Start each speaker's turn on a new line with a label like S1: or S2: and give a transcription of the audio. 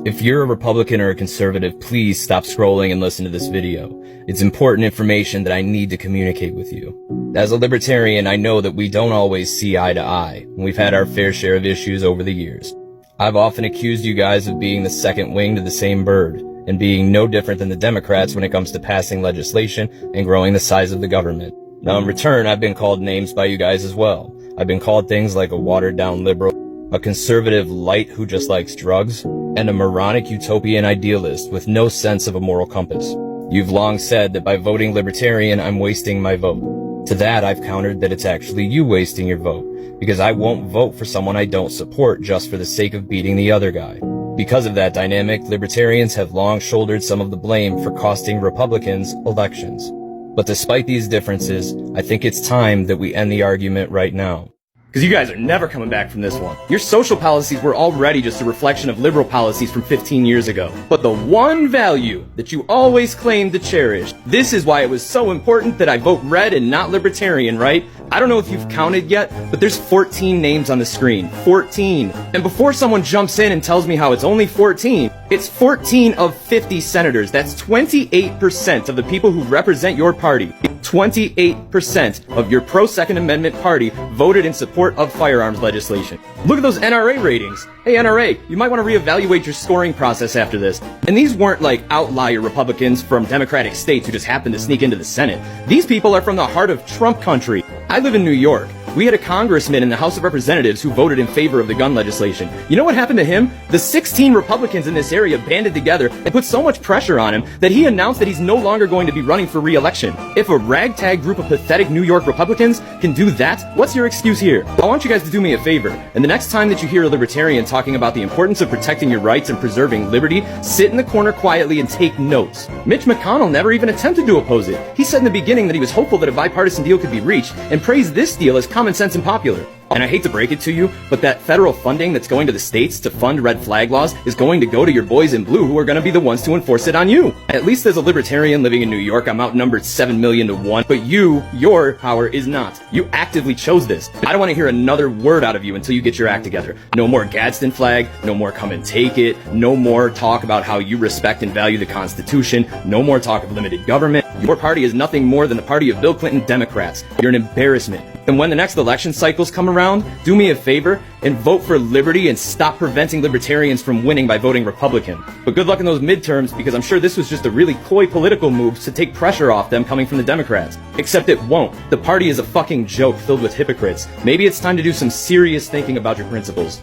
S1: If you're a Republican or a conservative, please stop scrolling and listen to this video. It's important information that I need to communicate with you. As a libertarian, I know that we don't always see eye to eye, and we've had our fair share of issues over the years. I've often accused you guys of being the second wing to the same bird, and being no different than the Democrats when it comes to passing legislation and growing the size of the government. Now in return, I've been called names by you guys as well. I've been called things like a watered-down liberal, a conservative light who just likes drugs, and a moronic utopian idealist with no sense of a moral compass. You've long said that by voting Libertarian, I'm wasting my vote. To that, I've countered that it's actually you wasting your vote, because I won't vote for someone I don't support just for the sake of beating the other guy. Because of that dynamic, Libertarians have long shouldered some of the blame for costing Republicans elections. But despite these differences, I think it's time that we end the argument right now. Because you guys are never coming back from this one. Your social policies were already just a reflection of liberal policies from 15 years ago. But the one value that you always claimed to cherish, this is why it was so important that I vote red and not libertarian, right? I don't know if you've counted yet, but there's 14 names on the screen. 14. And before someone jumps in and tells me how it's only 14, it's 14 of 50 senators. That's 28% of the people who represent your party. 28% of your pro-Second Amendment party voted in support of firearms legislation. Look at those NRA ratings. Hey NRA, you might want to reevaluate your scoring process after this. And these weren't like outlier Republicans from Democratic states who just happened to sneak into the Senate. These people are from the heart of Trump country. I live in New York. We had a congressman in the House of Representatives who voted in favor of the gun legislation. You know what happened to him? The 16 Republicans in this area banded together and put so much pressure on him that he announced that he's no longer going to be running for re-election. If a ragtag group of pathetic New York Republicans can do that, what's your excuse here? I want you guys to do me a favor, and the next time that you hear a libertarian talking about the importance of protecting your rights and preserving liberty, sit in the corner quietly and take notes. Mitch McConnell never even attempted to oppose it. He said in the beginning that he was hopeful that a bipartisan deal could be reached, and praised this deal as common sense and popular. And I hate to break it to you, but that federal funding that's going to the states to fund red flag laws is going to go to your boys in blue who are going to be the ones to enforce it on you. At least as a libertarian living in New York, I'm outnumbered 7 million to 1, but your power is not. You actively chose this. I don't want to hear another word out of you until you get your act together. No more Gadsden flag, no more come and take it, no more talk about how you respect and value the Constitution, no more talk of limited government. Your party is nothing more than the party of Bill Clinton Democrats. You're an embarrassment. And when the next election cycles come around, do me a favor and vote for liberty and stop preventing libertarians from winning by voting Republican. But good luck in those midterms, because I'm sure this was just a really coy political move to take pressure off them coming from the Democrats. Except it won't. The party is a fucking joke filled with hypocrites. Maybe it's time to do some serious thinking about your principles.